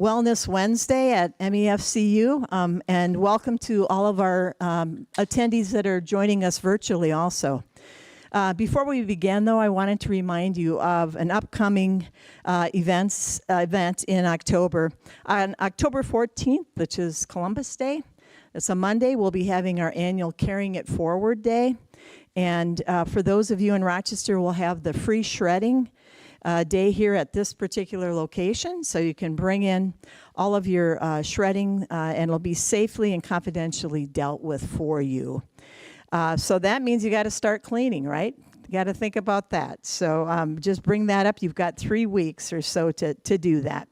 Wellness Wednesday at MEFCU, and welcome to all of our attendees that are joining us virtually also. Before we begin, though, I wanted to remind you of an upcoming event in October. On October 14th, which is Columbus Day, it's a Monday, we'll be having our annual Carrying It Forward Day. And for those of you in Rochester, we'll have the free shredding day here at this particular location, so you can bring in all of your shredding and it'll be safely and confidentially dealt with for you. So that means you got to start cleaning, right? You got to think about that. So just bring that up. You've got 3 weeks or so to do that.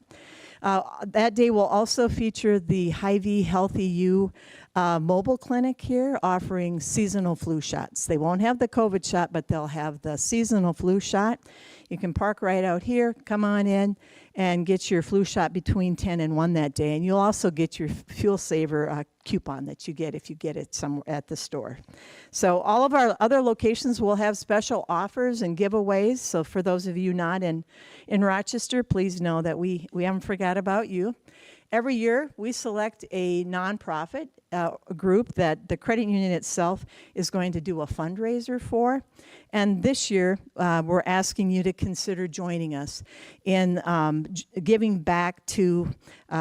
That day will also feature the Hy-Vee Healthy You mobile clinic here offering seasonal flu shots. They won't have the COVID shot, but they'll have the seasonal flu shot. You can park right out here, come on in, and get your flu shot between 10 and 1 that day. And you'll also get your Fuel Saver coupon that you get if you get it somewhere at the store. So all of our other locations will have special offers and giveaways. So for those of you not in Rochester, please know that we haven't forgot about you. Every year, we select a nonprofit group that the credit union itself is going to do a fundraiser for. And this year, we're asking you to consider joining us in giving back to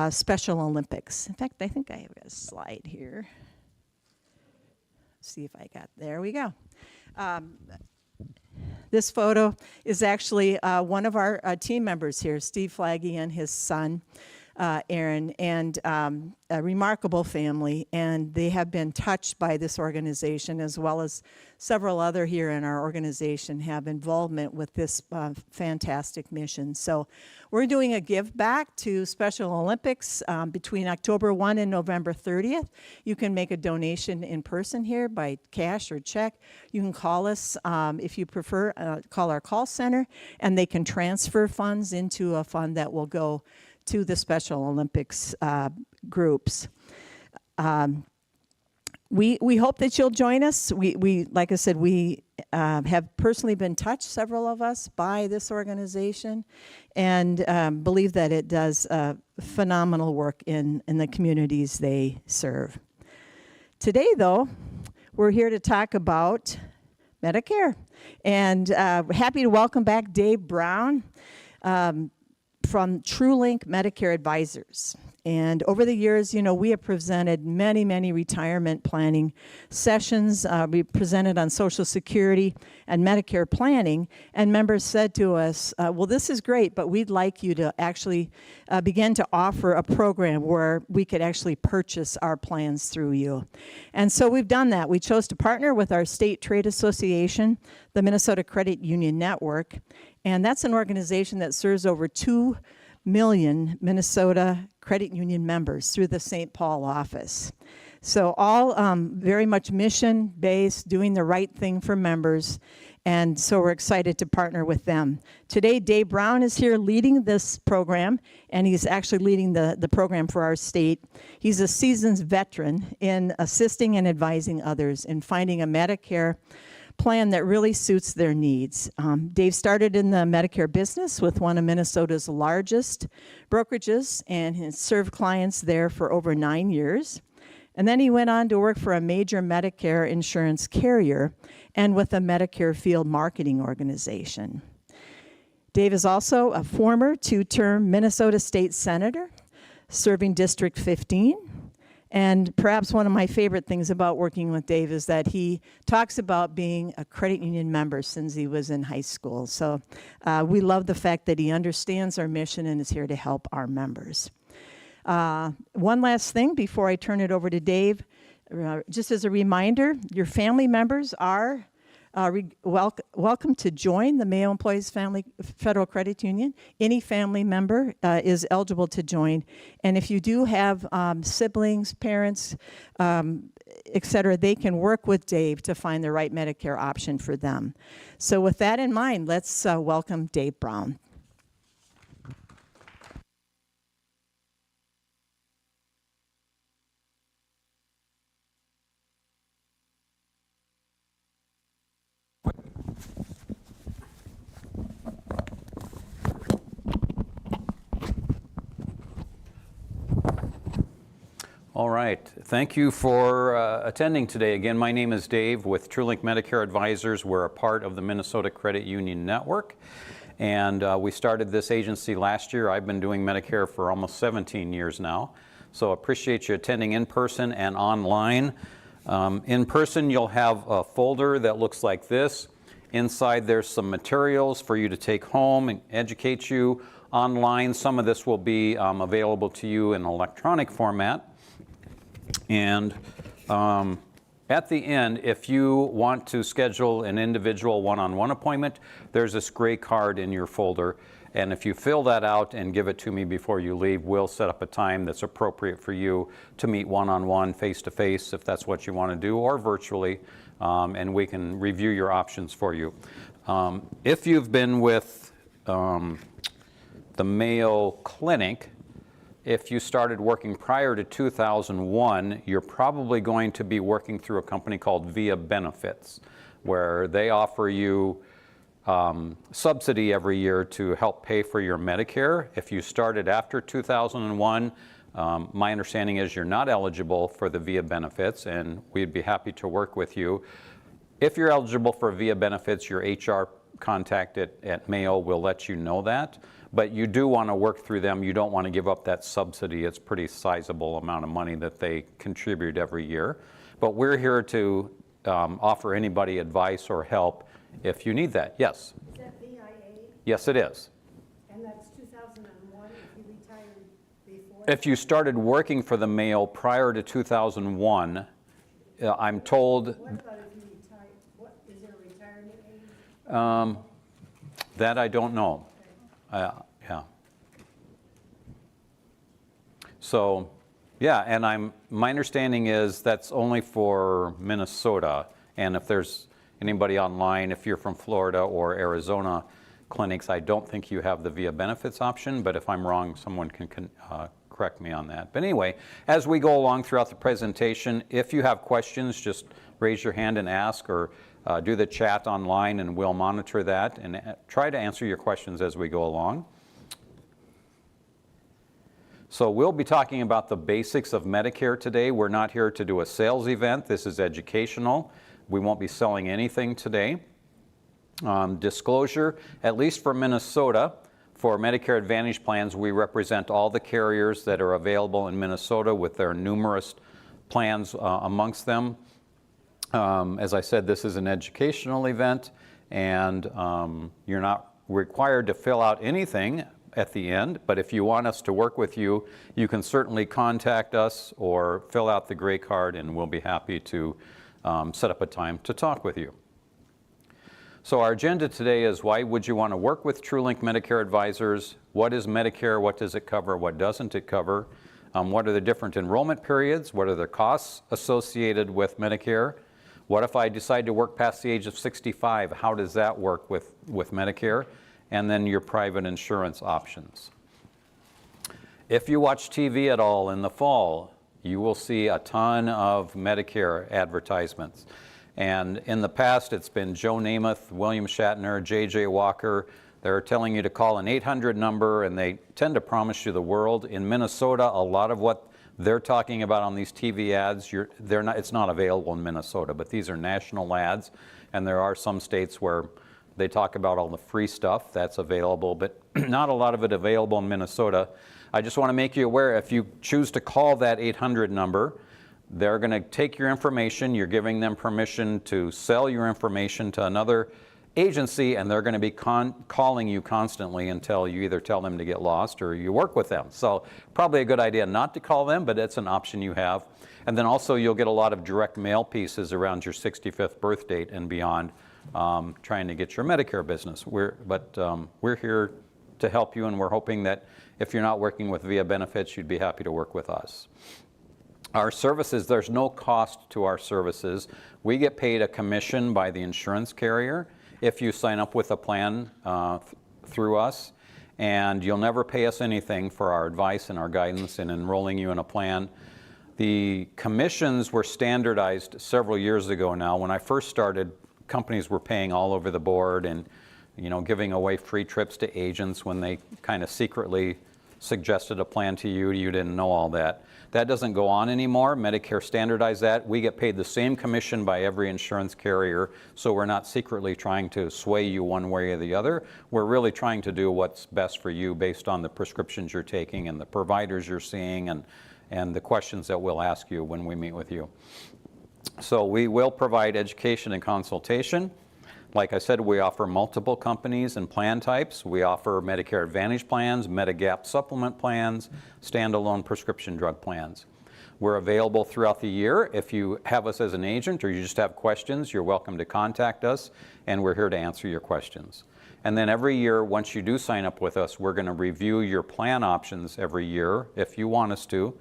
Special Olympics. In fact, I think I have a slide here. Let's see if I got, there we go. This photo is actually one of our team members here, Steve Flaggy and his son. Aaron, and a remarkable family, and they have been touched by this organization, as well as several other here in our organization have involvement with this fantastic mission. So we're doing a give back to Special Olympics between October 1 and November 30th. You can make a donation in person here by cash or check. You can call us if you prefer, call our call center, and they can transfer funds into a fund that will go to the Special Olympics groups. We hope that you'll join us. We like I said, we have personally been touched, several of us, by this organization, and believe that it does phenomenal work in the communities they serve. Today, though, we're here to talk about Medicare, and happy to welcome back Dave Brown from TrueLink Medicare Advisors. And over the years, you know, we have presented many retirement planning sessions. We presented on Social Security and Medicare planning, and members said to us, well, this is great, but we'd like you to actually begin to offer a program where we could actually purchase our plans through you. And so we've done that. We chose to partner with our state trade association, the Minnesota Credit Union Network, and that's an organization that serves over 2 million Minnesota credit union members through the St. Paul office. So all very much mission-based, doing the right thing for members, and so we're excited to partner with them. Today, Dave Brown is here leading this program, and he's actually leading the program for our state. He's a seasoned veteran in assisting and advising others in finding a Medicare plan that really suits their needs. Dave started in the Medicare business with one of Minnesota's largest brokerages and has served clients there for over 9 years. And then he went on to work for a major Medicare insurance carrier and with a Medicare field marketing organization. Dave is also a former 2-term Minnesota State Senator, serving District 15. And perhaps one of my favorite things about working with Dave is that he talks about being a credit union member since he was in high school. So we love the fact that he understands our mission and is here to help our members. One last thing before I turn it over to Dave, just as a reminder, your family members are welcome to join the Mayo Employees Family Federal Credit Union. Any family member is eligible to join. And if you do have siblings, parents, et cetera, they can work with Dave to find the right Medicare option for them. So with that in mind, let's welcome Dave Brown. All right. Thank you for attending today. Again, my name is Dave with TrueLink Medicare Advisors. We're a part of the Minnesota Credit Union Network. And we started this agency last year. I've been doing Medicare for almost 17 years now. So appreciate you attending in person and online. In person, you'll have a folder that looks like this. Inside, there's some materials for you to take home and educate you. Online, some of this will be available to you in electronic format. And at the end, if you want to schedule an individual one-on-one appointment, there's this gray card in your folder. And if you fill that out and give it to me before you leave, we'll set up a time that's appropriate for you to meet one-on-one, face-to-face, if that's what you want to do, or virtually, and we can review your options for you. If you've been with the Mayo Clinic, if you started working prior to 2001, you're probably going to be working through a company called Via Benefits, where they offer you subsidy every year to help pay for your Medicare. If you started after 2001, my understanding is you're not eligible for the Via Benefits, and we'd be happy to work with you. If you're eligible for Via Benefits, your HR contact at Mayo will let you know that. But you do want to work through them. You don't want to give up that subsidy. It's a pretty sizable amount of money that they contribute every year. But we're here to offer anybody advice or help if you need that. Yes? Is that VIA? Yes, it is. And that's 2001 if you retired before? If you started working for the Mayo prior to 2001, I'm told... What about if you retired? What, is there a retirement age? That I don't know. Yeah. So, yeah, and my understanding is that's only for Minnesota. And if there's anybody online, if you're from Florida or Arizona clinics, I don't think you have the Via Benefits option. But if I'm wrong, someone can correct me on that. But anyway, as we go along throughout the presentation, if you have questions, just raise your hand and ask, or do the chat online, and we'll monitor that and try to answer your questions as we go along. So we'll be talking about the basics of Medicare today. We're not here to do a sales event. This is educational. We won't be selling anything today. Disclosure, at least for Minnesota, for Medicare Advantage plans, we represent all the carriers that are available in Minnesota with their numerous plans amongst them. As I said, this is an educational event, and you're not required to fill out anything at the end, but if you want us to work with you, you can certainly contact us or fill out the gray card, and we'll be happy to set up a time to talk with you. So our agenda today is, why would you want to work with TrueLink Medicare Advisors? What is Medicare? What does it cover? What doesn't it cover? What are the different enrollment periods? What are the costs associated with Medicare? What if I decide to work past the age of 65? How does that work with Medicare? And then your private insurance options. If you watch TV at all in the fall, you will see a ton of Medicare advertisements. And in the past, it's been Joe Namath, William Shatner, J.J. Walker. They're telling you to call an 800 number, and they tend to promise you the world. In Minnesota, a lot of what they're talking about on these TV ads, it's not available in Minnesota, but these are national ads, and there are some states where they talk about all the free stuff that's available, but not a lot of it available in Minnesota. I just want to make you aware, if you choose to call that 800 number, they're going to take your information, you're giving them permission to sell your information to another agency, and they're going to be calling you constantly until you either tell them to get lost or you work with them. So probably a good idea not to call them, but it's an option you have. And then also you'll get a lot of direct mail pieces around your 65th birth date and beyond, trying to get your Medicare business. We're here to help you, and we're hoping that if you're not working with Via Benefits, you'd be happy to work with us. Our services, there's no cost to our services. We get paid a commission by the insurance carrier if you sign up with a plan through us, and you'll never pay us anything for our advice and our guidance in enrolling you in a plan. The commissions were standardized several years ago now. When I first started, companies were paying all over the board and giving away free trips to agents when they kind of secretly suggested a plan to you, you didn't know all that. That doesn't go on anymore. Medicare standardized that. We get paid the same commission by every insurance carrier, so we're not secretly trying to sway you one way or the other. We're really trying to do what's best for you based on the prescriptions you're taking and the providers you're seeing and the questions that we'll ask you when we meet with you. So we will provide education and consultation. Like I said, we offer multiple companies and plan types. We offer Medicare Advantage plans, Medigap supplement plans, standalone prescription drug plans. We're available throughout the year. If you have us as an agent or you just have questions, you're welcome to contact us, and we're here to answer your questions. And then every year, once you do sign up with us, we're going to review your plan options every year if you want us to,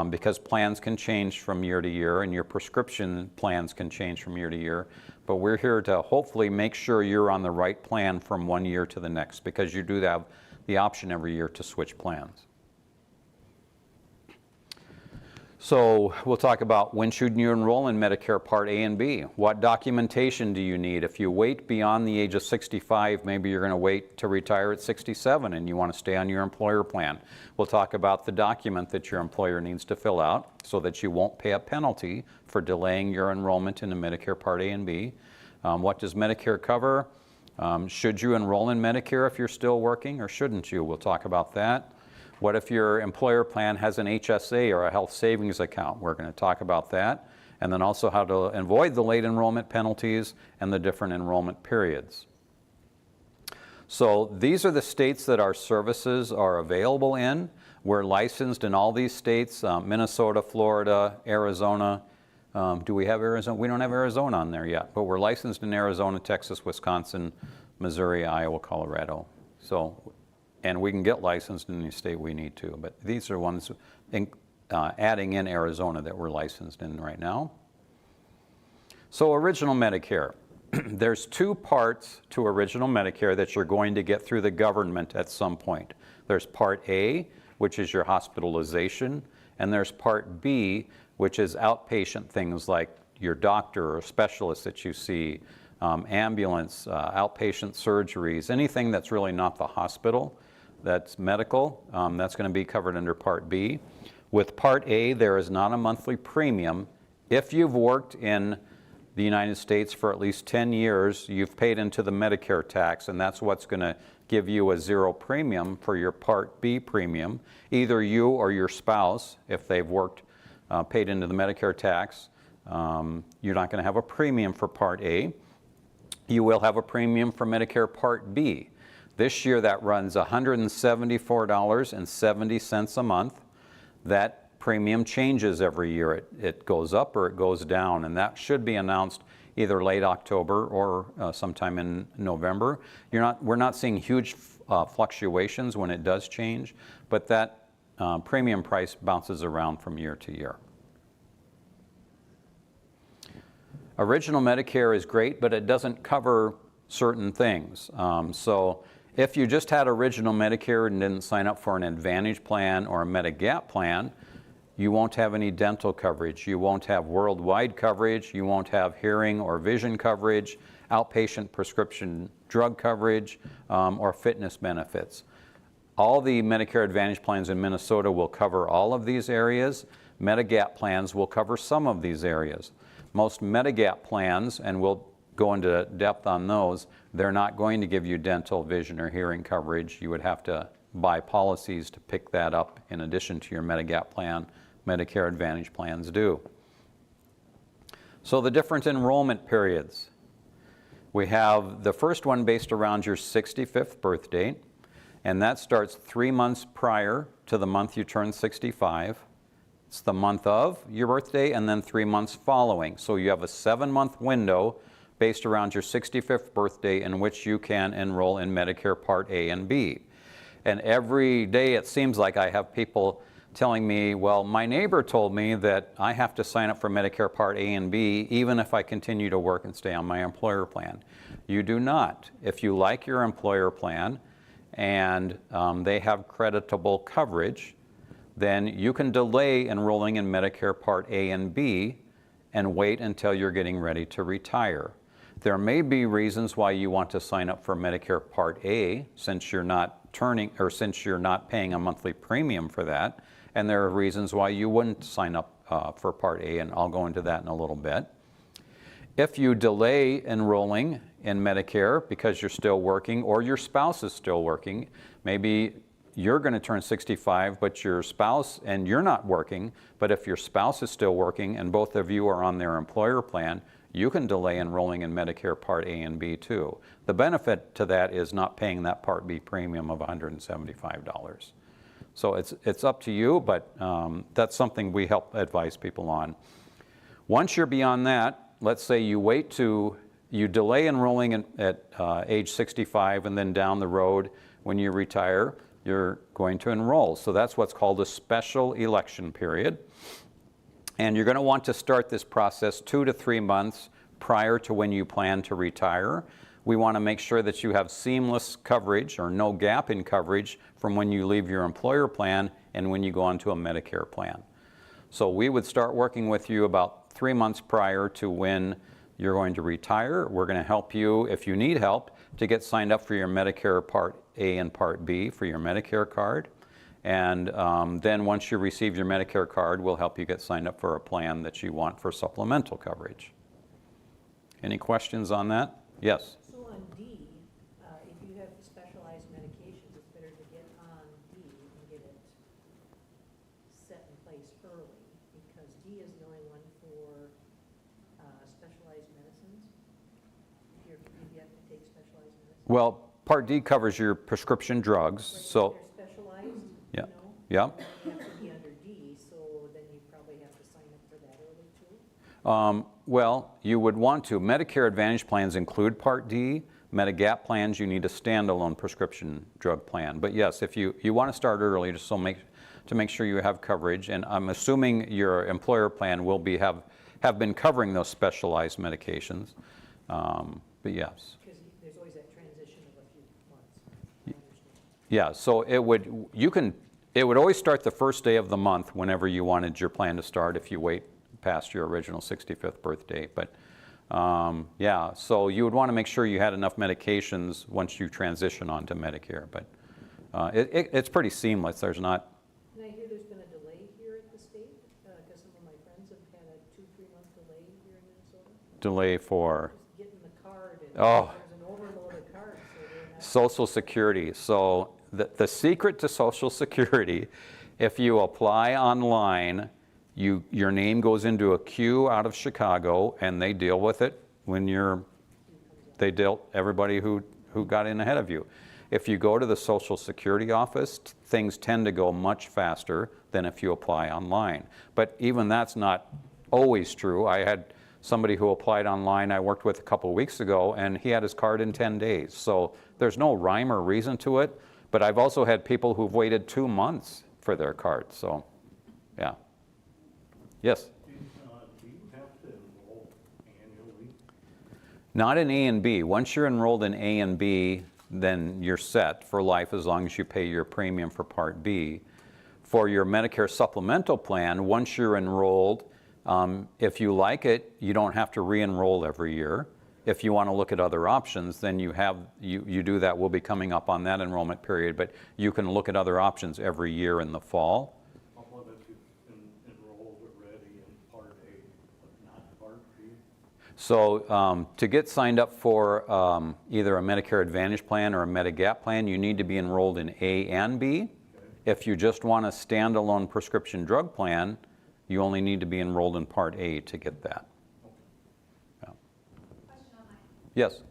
because plans can change from year to year and your prescription plans can change from year to year. But we're here to hopefully make sure you're on the right plan from one year to the next, because you do have the option every year to switch plans. So we'll talk about when should you enroll in Medicare Part A and B. What documentation do you need? If you wait beyond the age of 65, maybe you're going to wait to retire at 67 and you want to stay on your employer plan. We'll talk about the document that your employer needs to fill out so that you won't pay a penalty for delaying your enrollment into Medicare Part A and B. What does Medicare cover? Should you enroll in Medicare if you're still working, or shouldn't you? We'll talk about that. What if your employer plan has an HSA or a health savings account? We're going to talk about that. And then also how to avoid the late enrollment penalties and the different enrollment periods. So these are the states that our services are available in. We're licensed in all these states, Minnesota, Florida, Arizona. Do we have Arizona? We don't have Arizona on there yet, but we're licensed in Arizona, Texas, Wisconsin, Missouri, Iowa, Colorado. So, and we can get licensed in any state we need to, but these are ones adding in Arizona that we're licensed in right now. So Original Medicare. There's two parts to Original Medicare that you're going to get through the government at some point. There's Part A, which is your hospitalization, and there's Part B, which is outpatient things like your doctor or specialist that you see, ambulance, outpatient surgeries, anything that's really not the hospital. That's medical, that's going to be covered under Part B. With Part A, there is not a monthly premium. If you've worked in the United States for at least 10 years, you've paid into the Medicare tax, and that's what's going to give you a zero premium for your Part B premium. Either you or your spouse, if they've worked, paid into the Medicare tax, you're not going to have a premium for Part A. You will have a premium for Medicare Part B. This year that runs $174.70 a month. That premium changes every year. It goes up or it goes down, and that should be announced either late October or sometime in November. We're not seeing huge fluctuations when it does change, but that premium price bounces around from year to year. Original Medicare is great, but it doesn't cover certain things. So if you just had Original Medicare and didn't sign up for an Advantage plan or a Medigap plan, you won't have any dental coverage. You won't have worldwide coverage. You won't have hearing or vision coverage, outpatient prescription drug coverage, or fitness benefits. All the Medicare Advantage plans in Minnesota will cover all of these areas. Medigap plans will cover some of these areas. Most Medigap plans, and we'll go into depth on those, they're not going to give you dental, vision, or hearing coverage. You would have to buy policies to pick that up in addition to your Medigap plan. Medicare Advantage plans do. So the different enrollment periods. We have the first one based around your 65th birthday, and that starts 3 months prior to the month you turn 65. It's the month of your birthday and then 3 months following. So you have a 7-month window based around your 65th birthday in which you can enroll in Medicare Part A and B. And every day it seems like I have people telling me, well, my neighbor told me that I have to sign up for Medicare Part A and B even if I continue to work and stay on my employer plan. You do not. If you like your employer plan and they have creditable coverage, then you can delay enrolling in Medicare Part A and B and wait until you're getting ready to retire. There may be reasons why you want to sign up for Medicare Part A since you're not since you're not paying a monthly premium for that, and there are reasons why you wouldn't sign up for Part A, and I'll go into that in a little bit. If you delay enrolling in Medicare because you're still working or your spouse is still working, maybe you're going to turn 65, but your spouse, and you're not working, but if your spouse is still working and both of you are on their employer plan, you can delay enrolling in Medicare Part A and B too. The benefit to that is not paying that Part B premium of $175. So it's up to you, but that's something we help advise people on. Once you're beyond that, let's say you delay enrolling at age 65, and then down the road when you retire, you're going to enroll. So that's what's called a special election period. And you're going to want to start this process 2 to 3 months prior to when you plan to retire. We want to make sure that you have seamless coverage or no gap in coverage from when you leave your employer plan and when you go onto a Medicare plan. So we would start working with you about 3 months prior to when you're going to retire. We're going to help you, if you need help, to get signed up for your Medicare Part A and Part B for your Medicare card. And then once you receive your Medicare card, we'll help you get signed up for a plan that you want for supplemental coverage. Any questions on that? Yes? So on D, if you have specialized medications, it's better to get on D and get it set in place early, because D is the only one for specialized medicines. If you have to take specialized medicines. Well, Part D covers your prescription drugs, Right, so, if they're specialized, yeah, you know? yeah. You have to be under D, so then you probably have to sign up for that early too. Well, you would want to. Medicare Advantage plans include Part D. Medigap plans, you need a standalone prescription drug plan. But yes, if you want to start early just to make sure you have coverage, and I'm assuming your employer plan will have been covering those specialized medications. But yes. Because there's always that transition of a few months, I understand. Yeah, so it would always start the first day of the month whenever you wanted your plan to start if you wait past your original 65th birthday. But yeah, so you would want to make sure you had enough medications once you transition onto Medicare. But it's pretty seamless. There's not. And I hear there's been a delay here at the state, because some of my friends have had a 2-3 month delay here in Minnesota. Delay for Just getting the card, and Oh. there's an overload of cards, so they're not. Social Security. So the secret to Social Security, if you apply online, your name goes into a queue out of Chicago, and they deal with it when they dealt everybody who got in ahead of you. If you go to the Social Security office, things tend to go much faster than if you apply online. But even that's not always true. I had somebody who applied online I worked with a couple of weeks ago, and he had his card in 10 days. So there's no rhyme or reason to it. But I've also had people who've waited 2 months for their card. So, yeah. Yes? Do you have to enroll annually? Not in A and B. Once you're enrolled in A and B, then you're set for life as long as you pay your premium for Part B. For your Medicare supplemental plan, once you're enrolled, if you like it, you don't have to re-enroll every year. If you want to look at other options, then you do that. We'll be coming up on that enrollment period, but you can look at other options every year in the fall. How about if you enrolled already in Part A, but not Part B? So to get signed up for either a Medicare Advantage plan or a Medigap plan, you need to be enrolled in A and B. Okay. If you just want a standalone prescription drug plan, you only need to be enrolled in Part A to get that. Yeah. Yes.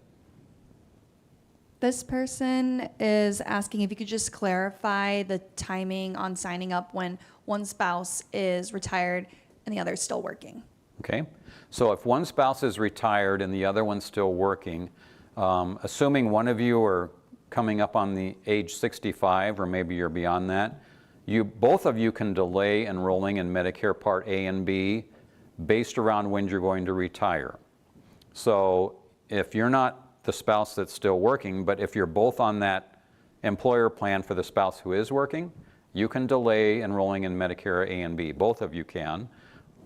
This person is asking if you could just clarify the timing on signing up when one spouse is retired and the other is still working. Okay. So if one spouse is retired and the other one's still working, assuming one of you are coming up on the age 65 or maybe you're beyond that, both of you can delay enrolling in Medicare Part A and B based around when you're going to retire. So if you're not the spouse that's still working, but if you're both on that employer plan for the spouse who is working, you can delay enrolling in Medicare A and B. Both of you can.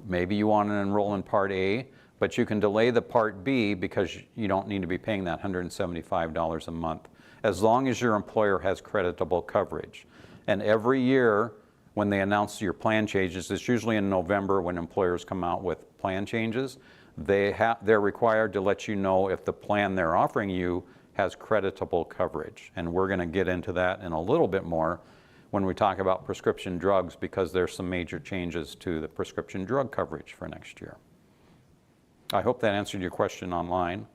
Maybe you want to enroll in Part A, but you can delay the Part B because you don't need to be paying that $175 a month. as long as your employer has creditable coverage. And every year, when they announce your plan changes, it's usually in November when employers come out with plan changes, they're required to let you know if the plan they're offering you has creditable coverage. And we're going to get into that in a little bit more when we talk about prescription drugs, because there's some major changes to the prescription drug coverage for next year. I hope that answered your question online.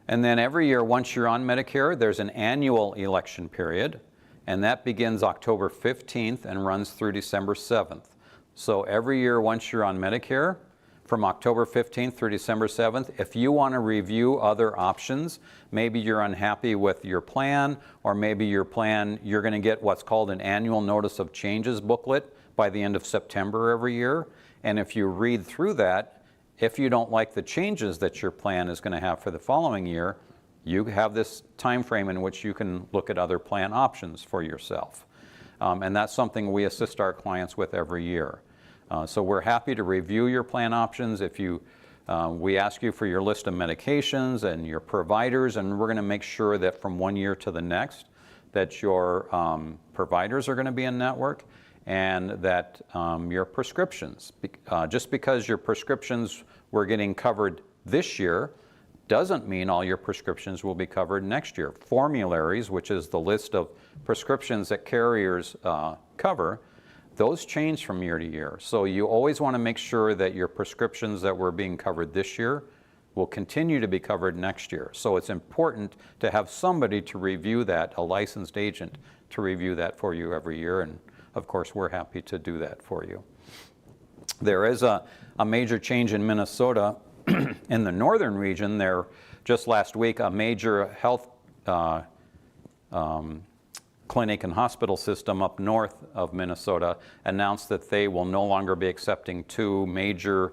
And then every year, once you're on Medicare, there's an annual election period, and that begins October 15th and runs through December 7th. So every year, once you're on Medicare, from October 15th through December 7th, if you want to review other options, maybe you're unhappy with your plan, or maybe your plan, you're going to get what's called an annual notice of changes booklet by the end of September every year. And if you read through that, if you don't like the changes that your plan is going to have for the following year, you have this time frame in which you can look at other plan options for yourself. And that's something we assist our clients with every year. So we're happy to review your plan options. If you, we ask you for your list of medications and your providers, and we're going to make sure that from one year to the next that your providers are going to be in network, and that your prescriptions, just because your prescriptions were getting covered this year doesn't mean all your prescriptions will be covered next year. Formularies, which is the list of prescriptions that carriers cover, those change from year to year. So you always want to make sure that your prescriptions that were being covered this year will continue to be covered next year. So it's important to have somebody to review that, a licensed agent to review that for you every year, and of course we're happy to do that for you. There is a major change in Minnesota. In the northern region, there just last week a major health clinic and hospital system up north of Minnesota announced that they will no longer be accepting two major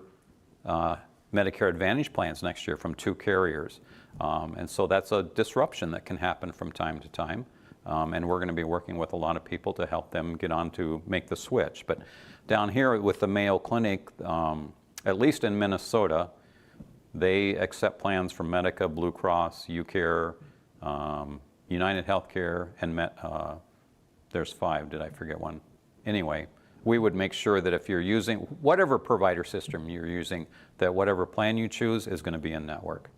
Medicare Advantage plans next year from two carriers. And so that's a disruption that can happen from time to time. And we're going to be working with a lot of people to help them get on to make the switch. But down here with the Mayo Clinic, at least in Minnesota, they accept plans from Medica, Blue Cross, UCare, United Healthcare, and there's 5, did I forget one? Anyway, we would make sure that if you're using, whatever provider system you're using, that whatever plan you choose is going to be in network.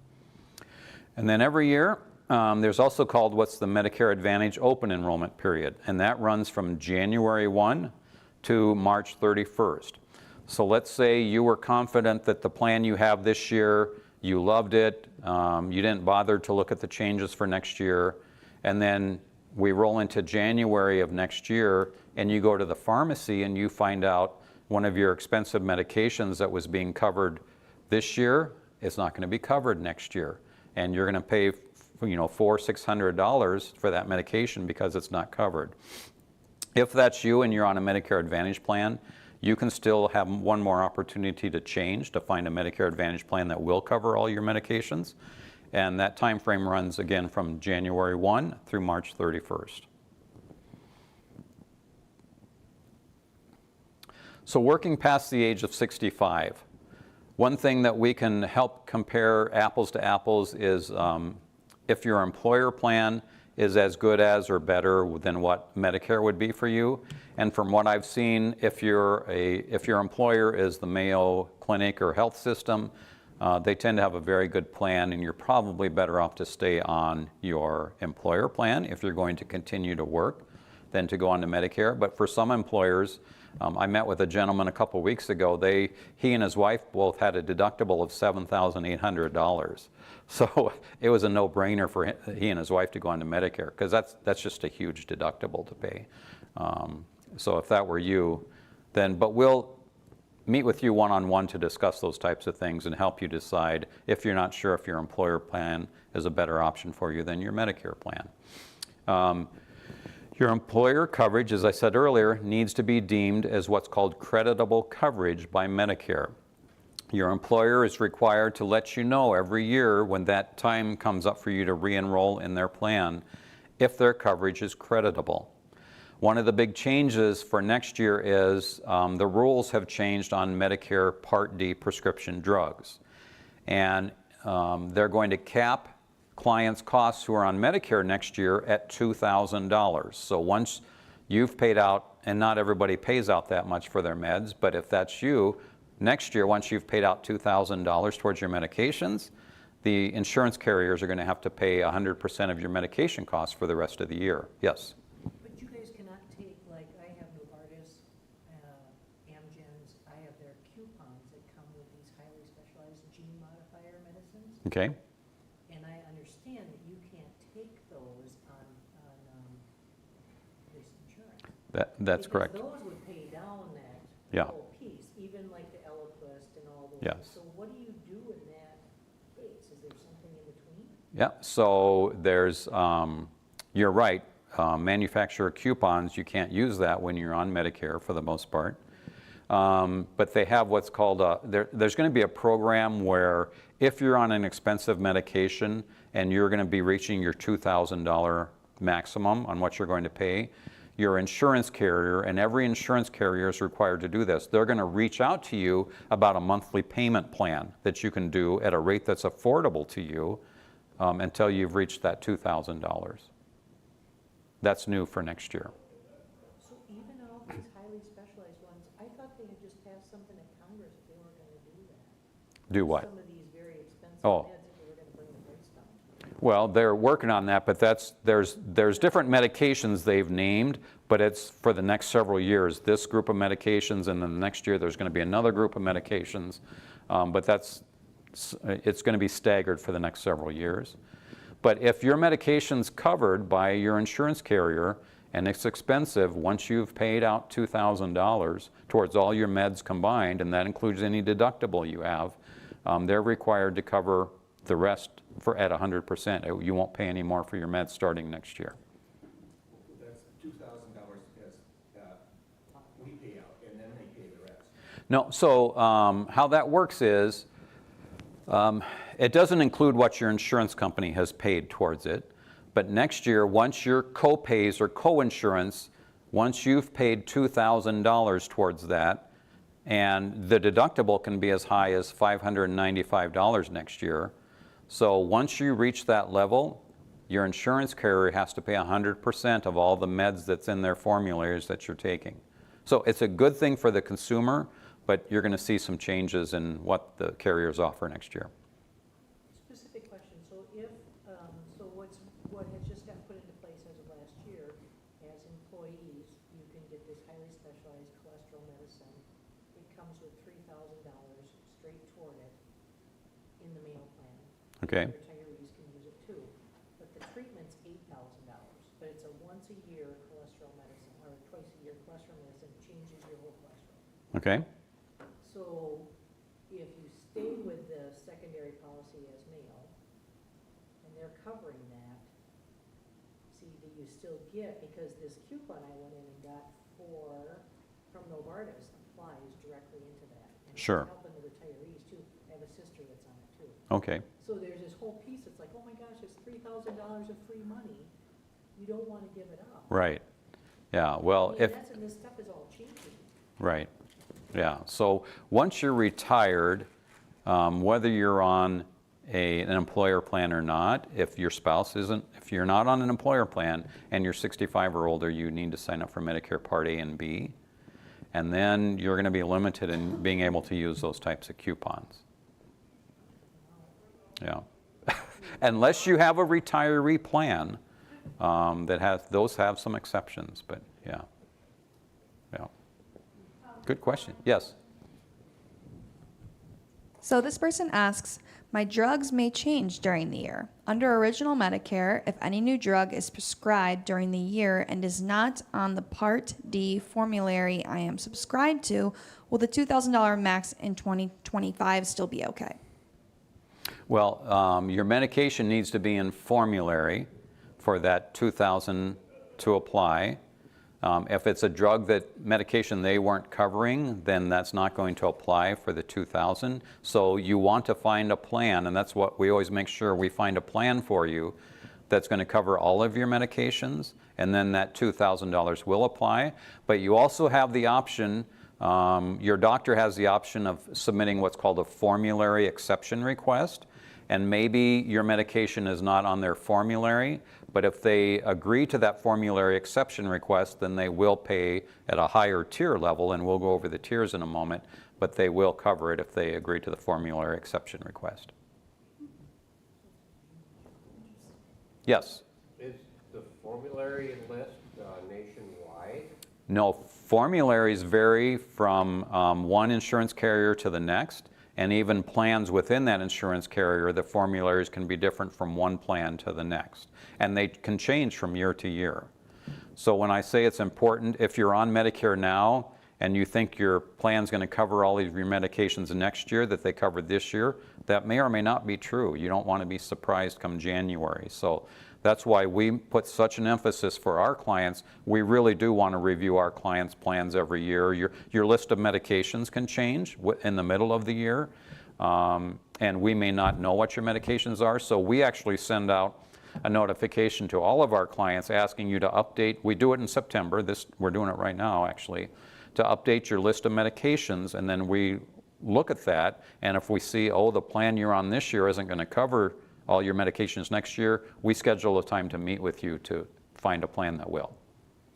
And then every year, there's also called what's the Medicare Advantage open enrollment period, and that runs from January 1 to March 31st. So let's say you were confident that the plan you have this year, you loved it, you didn't bother to look at the changes for next year, and then we roll into January of next year, and you go to the pharmacy and you find out one of your expensive medications that was being covered this year is not going to be covered next year, and you're going to pay, you know, $400-600 for that medication because it's not covered. If that's you and you're on a Medicare Advantage plan, you can still have one more opportunity to change, to find a Medicare Advantage plan that will cover all your medications. And that time frame runs again from January 1 through March 31st. So working past the age of 65, one thing that we can help compare apples to apples is if your employer plan is as good as or better than what Medicare would be for you. And from what I've seen, if your employer is the Mayo Clinic or health system, they tend to have a very good plan, and you're probably better off to stay on your employer plan if you're going to continue to work than to go on to Medicare. But for some employers, I met with a gentleman a couple weeks ago. He and his wife both had a deductible of $7,800. So it was a no-brainer for he and his wife to go on to Medicare, because that's just a huge deductible to pay. So if that were you, then, but we'll meet with you one-on-one to discuss those types of things and help you decide if you're not sure if your employer plan is a better option for you than your Medicare plan. Your employer coverage, as I said earlier, needs to be deemed as what's called creditable coverage by Medicare. Your employer is required to let you know every year when that time comes up for you to re-enroll in their plan if their coverage is creditable. One of the big changes for next year is the rules have changed on Medicare Part D prescription drugs. And they're going to cap clients' costs who are on Medicare next year at $2,000. So once you've paid out, and not everybody pays out that much for their meds, but if that's you, next year, once you've paid out $2,000 towards your medications, the insurance carriers are going to have to pay 100% of your medication costs for the rest of the year. Yes? But you guys cannot take, like, I have Novartis, Amgens, I have their coupons that come with these highly specialized gene modifier medicines. Okay. And I understand that you can't take those on this insurance. That's correct. Because those would pay down that Yeah. whole piece, even like the Eliquist and all those. Yes. So what do you do in that case? Is there something in between? Yeah, so there's, you're right, manufacturer coupons, you can't use that when you're on Medicare for the most part. But they have what's called there's going to be a program where if you're on an expensive medication and you're going to be reaching your $2,000 maximum on what you're going to pay, your insurance carrier, and every insurance carrier is required to do this, they're going to reach out to you about a monthly payment plan that you can do at a rate that's affordable to you until you've reached that $2,000. That's new for next year. So even all these highly specialized ones, I thought they had just passed something at Congress if they were going to do that. Do what? Some of these very expensive Oh. meds if they were going to bring the price down. Well, they're working on that, but there's different medications they've named, but it's for the next several years. This group of medications, and then the next year there's going to be another group of medications, but it's going to be staggered for the next several years. But if your medication's covered by your insurance carrier and it's expensive, once you've paid out $2,000 towards all your meds combined, and that includes any deductible you have, they're required to cover the rest at 100%. You won't pay any more for your meds starting next year. That's $2,000 as we pay out, and then they pay the rest. No, so how that works is it doesn't include what your insurance company has paid towards it, but next year, once your co-pays or co-insurance, once you've paid $2,000 towards that, and the deductible can be as high as $595 next year. So once you reach that level, your insurance carrier has to pay 100% of all the meds that's in their formularies that you're taking. So it's a good thing for the consumer, but you're going to see some changes in what the carriers offer next year. Specific question, so what has just got put into place as of last year, as employees, you can get this highly specialized cholesterol medicine. It comes with $3,000 straight toward it in the mail plan. Okay. Retirees can use it too, but the treatment's $8,000, but it's a once-a-year cholesterol medicine, or twice-a-year cholesterol medicine, changes your whole cholesterol. Okay? So if you stay with the secondary policy as mail, and they're covering that, see, do you still get, because this coupon I went in and got from Novartis applies directly into that. And it's Sure. helping the retirees too. I have a sister that's on it too. Okay. So there's this whole piece, it's like, oh my gosh, it's $3,000 of free money. You don't want to give it up. Right. Yeah, well, if... And this stuff is all changing. Right. Yeah, so once you're retired, whether you're on an employer plan or not, if your spouse isn't, if you're not on an employer plan and you're 65 or older, you need to sign up for Medicare Part A and B, and then you're going to be limited in being able to use those types of coupons. Yeah, unless you have a retiree plan those have some exceptions, but yeah. Yeah. Good question. Yes. So this person asks, my drugs may change during the year. Under original Medicare, if any new drug is prescribed during the year and is not on the Part D formulary I am subscribed to, will the $2,000 max in 2025 still be okay? Well, your medication needs to be in formulary for that $2,000 to apply. If it's a drug medication they weren't covering, then that's not going to apply for the $2,000. So you want to find a plan, and that's what we always make sure we find a plan for you that's going to cover all of your medications, and then that $2,000 will apply. But you also have the option, your doctor has the option of submitting what's called a formulary exception request. and maybe your medication is not on their formulary, but if they agree to that formulary exception request, then they will pay at a higher tier level, and we'll go over the tiers in a moment, but they will cover it if they agree to the formulary exception request. Yes? Is the formulary list nationwide? No, formularies vary from one insurance carrier to the next, and even plans within that insurance carrier, the formularies can be different from one plan to the next. And they can change from year to year. So when I say it's important, if you're on Medicare now and you think your plan's going to cover all of your medications next year that they covered this year, that may or may not be true. You don't want to be surprised come January. So that's why we put such an emphasis for our clients. We really do want to review our clients' plans every year. Your list of medications can change in the middle of the year, and we may not know what your medications are. So we actually send out a notification to all of our clients asking you to update. We do it in September. We're doing it right now, actually, to update your list of medications, and then we look at that, and if we see, oh, the plan you're on this year isn't going to cover all your medications next year, we schedule a time to meet with you to find a plan that will.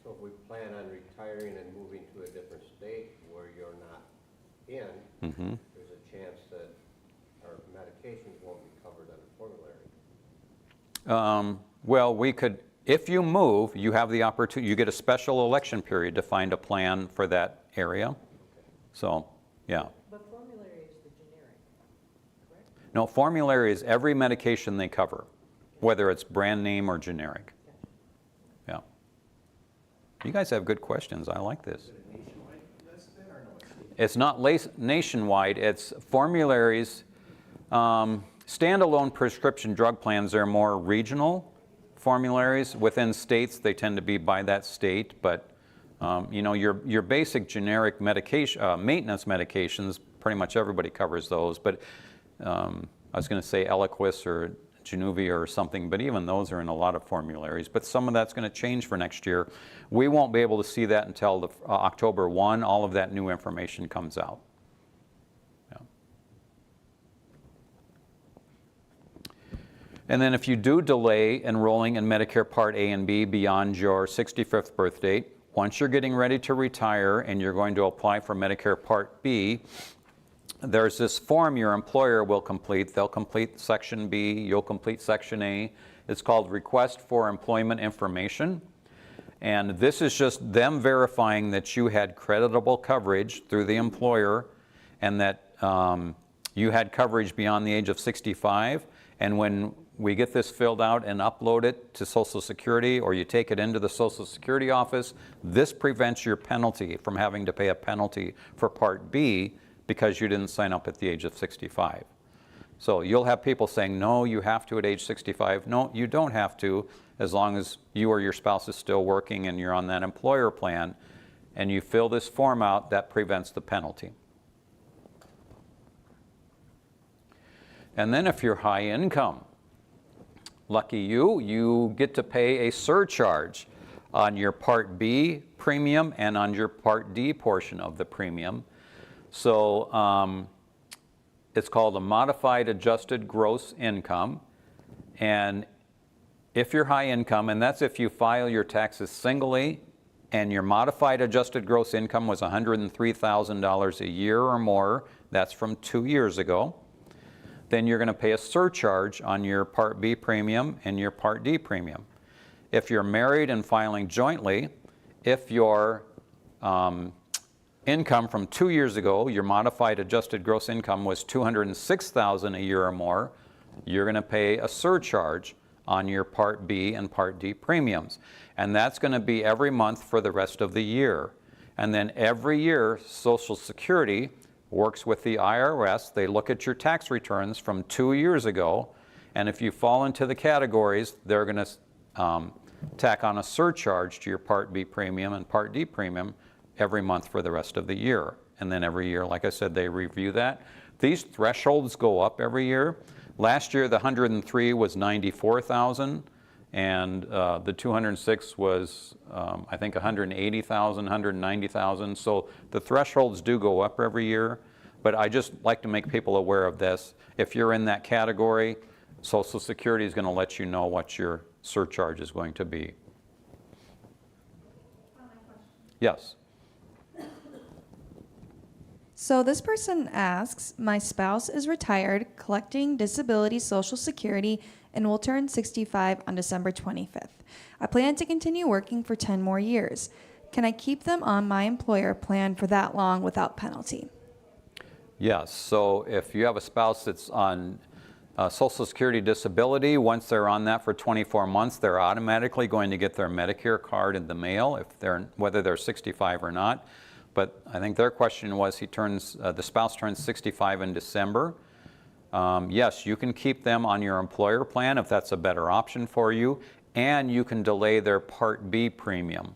So if we plan on retiring and moving to a different state where you're not in, there's a chance that our medications won't be covered on the formulary. Well, we could, if you move, you have the opportunity, you get a special election period to find a plan for that area. So, yeah. But formulary is the generic, correct? No, formulary is every medication they cover, whether it's brand name or generic. Yeah. You guys have good questions. I like this. It's not nationwide. It's formularies. Standalone prescription drug plans are more regional formularies. Within states, they tend to be by that state, but you know, your basic generic medication, maintenance medications, pretty much everybody covers those, but I was going to say Eliquis or Januvia or something, but even those are in a lot of formularies, but some of that's going to change for next year. We won't be able to see that until October 1. All of that new information comes out. And then if you do delay enrolling in Medicare Part A and B beyond your 65th birth date, once you're getting ready to retire and you're going to apply for Medicare Part B, there's this form your employer will complete. They'll complete Section B, you'll complete Section A. It's called Request for Employment Information. And this is just them verifying that you had creditable coverage through the employer and that you had coverage beyond the age of 65. And when we get this filled out and upload it to Social Security, or you take it into the Social Security office, this prevents your penalty from having to pay a penalty for Part B because you didn't sign up at the age of 65. So you'll have people saying, no, you have to at age 65. No, you don't have to, as long as you or your spouse is still working and you're on that employer plan, and you fill this form out, that prevents the penalty. And then if you're high income, lucky you, you get to pay a surcharge on your Part B premium and on your Part D portion of the premium. So it's called a modified adjusted gross income. And if you're high income, and that's if you file your taxes singly and your modified adjusted gross income was $103,000 a year or more, that's from 2 years ago, then you're going to pay a surcharge on your Part B premium and your Part D premium. If you're married and filing jointly, if your income from 2 years ago, your modified adjusted gross income was $206,000 a year or more, you're going to pay a surcharge on your Part B and Part D premiums. And that's going to be every month for the rest of the year. And then every year, Social Security works with the IRS. They look at your tax returns from 2 years ago, and if you fall into the categories, they're going to tack on a surcharge to your Part B premium and Part D premium every month for the rest of the year. And then every year, like I said, they review that. These thresholds go up every year. Last year, the 103 was $94,000, and the 206 was, I think, $180,000, $190,000. So the thresholds do go up every year. But I just like to make people aware of this. If you're in that category, Social Security is going to let you know what your surcharge is going to be. Yes. So this person asks, my spouse is retired, collecting disability Social Security, and will turn 65 on December 25th. I plan to continue working for 10 more years. Can I keep them on my employer plan for that long without penalty? Yes. So if you have a spouse that's on Social Security disability, once they're on that for 24 months, they're automatically going to get their Medicare card in the mail, whether they're 65 or not. But I think their question was the spouse turns 65 in December. Yes, you can keep them on your employer plan if that's a better option for you, and you can delay their Part B premium.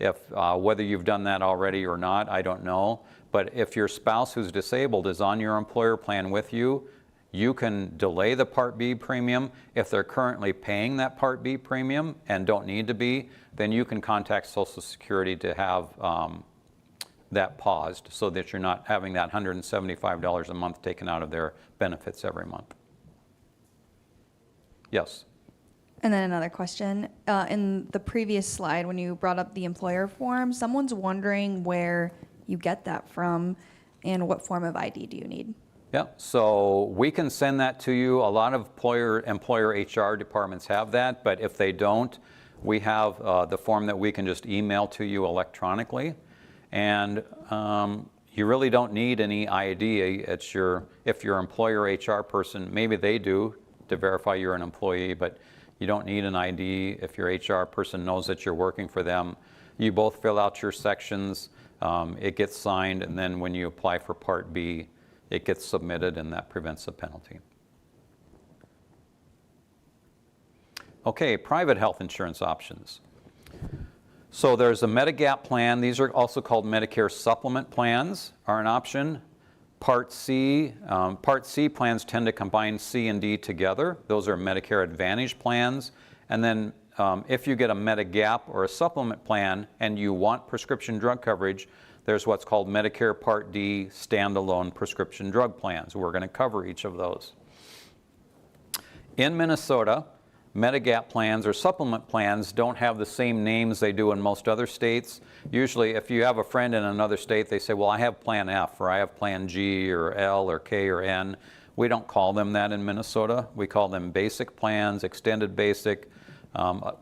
Whether you've done that already or not, I don't know. But if your spouse who's disabled is on your employer plan with you, you can delay the Part B premium. If they're currently paying that Part B premium and don't need to be, then you can contact Social Security to have that paused so that you're not having that $175 a month taken out of their benefits every month. Yes? And then another question. In the previous slide, when you brought up the employer form, someone's wondering where you get that from and what form of ID do you need? Yeah, so we can send that to you. A lot of employer HR departments have that, but if they don't, we have the form that we can just email to you electronically. And you really don't need any ID. If your employer HR person, maybe they do to verify you're an employee, but you don't need an ID. If your HR person knows that you're working for them, you both fill out your sections, it gets signed, and then when you apply for Part B, it gets submitted, and that prevents a penalty. Okay, private health insurance options. So there's a Medigap plan. These are also called Medicare supplement plans are an option. Part C plans tend to combine C and D together. Those are Medicare Advantage plans. And then if you get a Medigap or a supplement plan and you want prescription drug coverage, there's what's called Medicare Part D standalone prescription drug plans. We're going to cover each of those. In Minnesota, Medigap plans or supplement plans don't have the same names they do in most other states. Usually if you have a friend in another state, they say, well, I have Plan F, or I have Plan G, or L, or K, or N. We don't call them that in Minnesota. We call them basic plans, extended basic.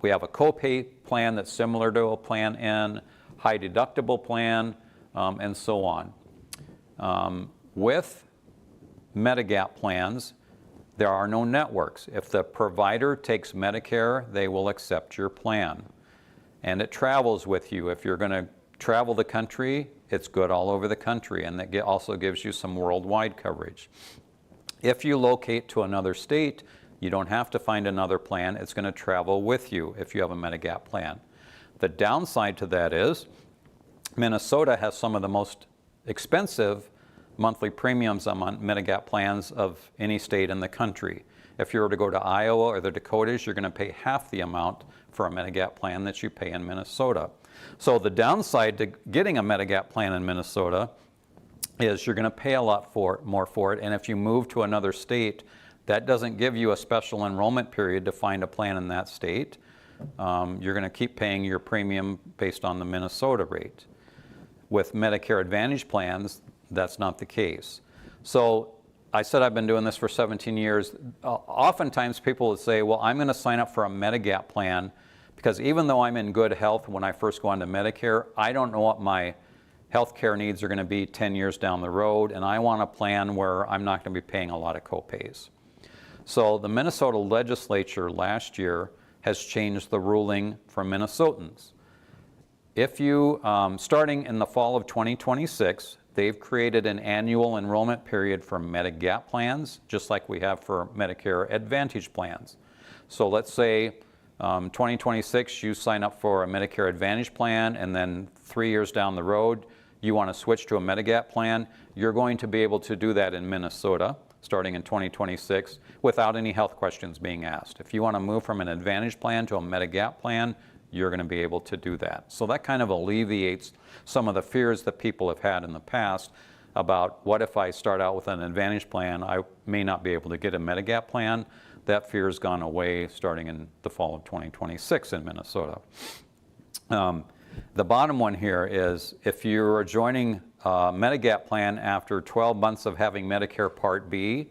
We have a copay plan that's similar to a Plan N, high deductible plan, and so on. With Medigap plans, there are no networks. If the provider takes Medicare, they will accept your plan. And it travels with you. If you're going to travel the country, it's good all over the country, and that also gives you some worldwide coverage. If you locate to another state, you don't have to find another plan. It's going to travel with you if you have a Medigap plan. The downside to that is Minnesota has some of the most expensive monthly premiums on Medigap plans of any state in the country. If you were to go to Iowa or the Dakotas, you're going to pay half the amount for a Medigap plan that you pay in Minnesota. So the downside to getting a Medigap plan in Minnesota is you're going to pay a lot more for it, and if you move to another state, that doesn't give you a special enrollment period to find a plan in that state. You're going to keep paying your premium based on the Minnesota rate. With Medicare Advantage plans, that's not the case. So I said I've been doing this for 17 years. Oftentimes people would say, well, I'm going to sign up for a Medigap plan because even though I'm in good health when I first go onto Medicare, I don't know what my health care needs are going to be 10 years down the road, and I want a plan where I'm not going to be paying a lot of copays. So the Minnesota legislature last year has changed the ruling for Minnesotans. If you, starting in the fall of 2026, they've created an annual enrollment period for Medigap plans, just like we have for Medicare Advantage plans. So let's say 2026, you sign up for a Medicare Advantage plan, and then 3 years down the road, you want to switch to a Medigap plan. You're going to be able to do that in Minnesota, starting in 2026, without any health questions being asked. If you want to move from an Advantage plan to a Medigap plan, you're going to be able to do that. So that kind of alleviates some of the fears that people have had in the past. about what if I start out with an Advantage plan, I may not be able to get a Medigap plan. That fear has gone away starting in the fall of 2026 in Minnesota. The bottom one here is if you're joining a Medigap plan after 12 months of having Medicare Part B,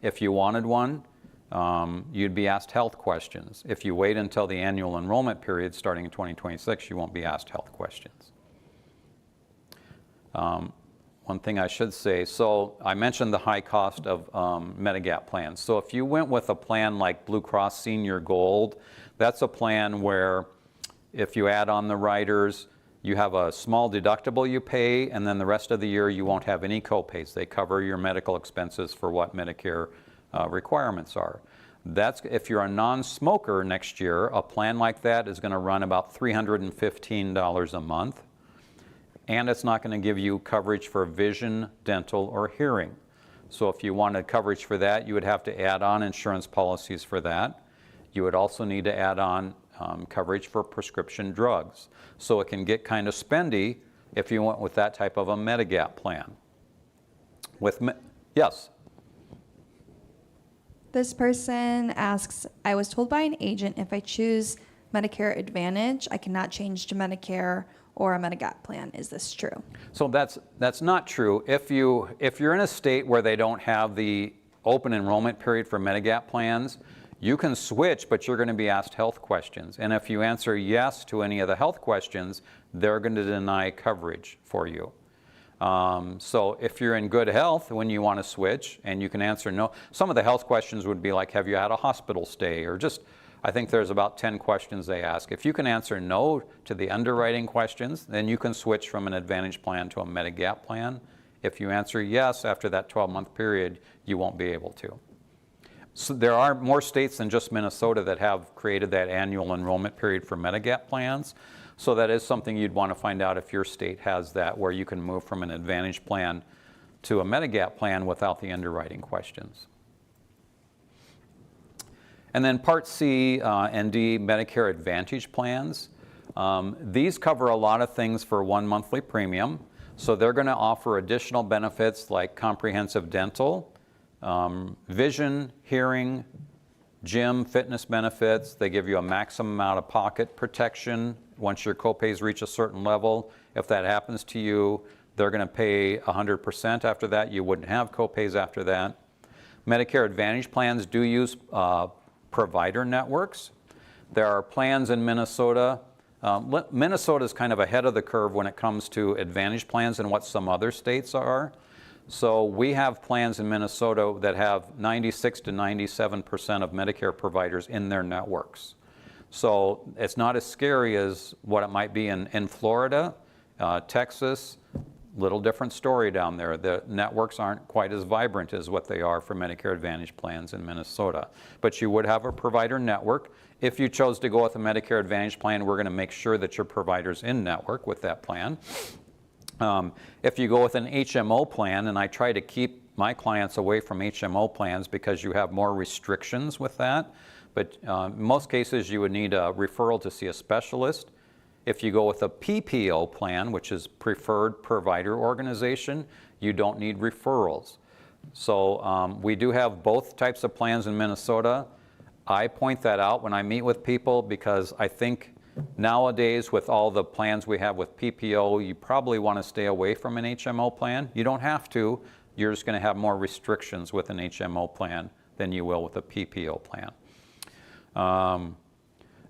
if you wanted one, you'd be asked health questions. If you wait until the annual enrollment period starting in 2026, you won't be asked health questions. One thing I should say, so I mentioned the high cost of Medigap plans. So if you went with a plan like Blue Cross Senior Gold, that's a plan where if you add on the riders, you have a small deductible you pay, and then the rest of the year you won't have any copays. They cover your medical expenses for what Medicare requirements are. That's if you're a non-smoker next year, a plan like that is going to run about $315 a month. And it's not going to give you coverage for vision, dental, or hearing. So if you wanted coverage for that, you would have to add on insurance policies for that. You would also need to add on coverage for prescription drugs. So it can get kind of spendy if you went with that type of a Medigap plan. Yes? This person asks, I was told by an agent if I choose Medicare Advantage, I cannot change to Medicare or a Medigap plan. Is this true? So that's not true. If you're in a state where they don't have the open enrollment period for Medigap plans, you can switch, but you're going to be asked health questions. And if you answer yes to any of the health questions, they're going to deny coverage for you. So if you're in good health when you want to switch and you can answer no, some of the health questions would be like, have you had a hospital stay? Or just, I think there's about 10 questions they ask. If you can answer no to the underwriting questions, then you can switch from an Advantage plan to a Medigap plan. If you answer yes after that 12-month period, you won't be able to. So there are more states than just Minnesota that have created that annual enrollment period for Medigap plans. So that is something you'd want to find out if your state has that, where you can move from an Advantage plan to a Medigap plan without the underwriting questions. And then Part C and D, Medicare Advantage plans. These cover a lot of things for one monthly premium. So they're going to offer additional benefits like comprehensive dental, vision, hearing, gym, fitness benefits. They give you a maximum amount of pocket protection once your copays reach a certain level. If that happens to you, they're going to pay 100% after that. You wouldn't have copays after that. Medicare Advantage plans do use provider networks. There are plans in Minnesota. Minnesota is kind of ahead of the curve when it comes to Advantage plans and what some other states are. So we have plans in Minnesota that have 96 to 97% of Medicare providers in their networks. So it's not as scary as what it might be in Florida, Texas. Little different story down there. The networks aren't quite as vibrant as what they are for Medicare Advantage plans in Minnesota. But you would have a provider network. If you chose to go with a Medicare Advantage plan, we're going to make sure that your provider's in network with that plan. If you go with an HMO plan, and I try to keep my clients away from HMO plans because you have more restrictions with that, but in most cases you would need a referral to see a specialist. If you go with a PPO plan, which is Preferred Provider Organization, you don't need referrals. So we do have both types of plans in Minnesota. I point that out when I meet with people because I think nowadays with all the plans we have with PPO, you probably want to stay away from an HMO plan. You don't have to. You're just going to have more restrictions with an HMO plan than you will with a PPO plan. More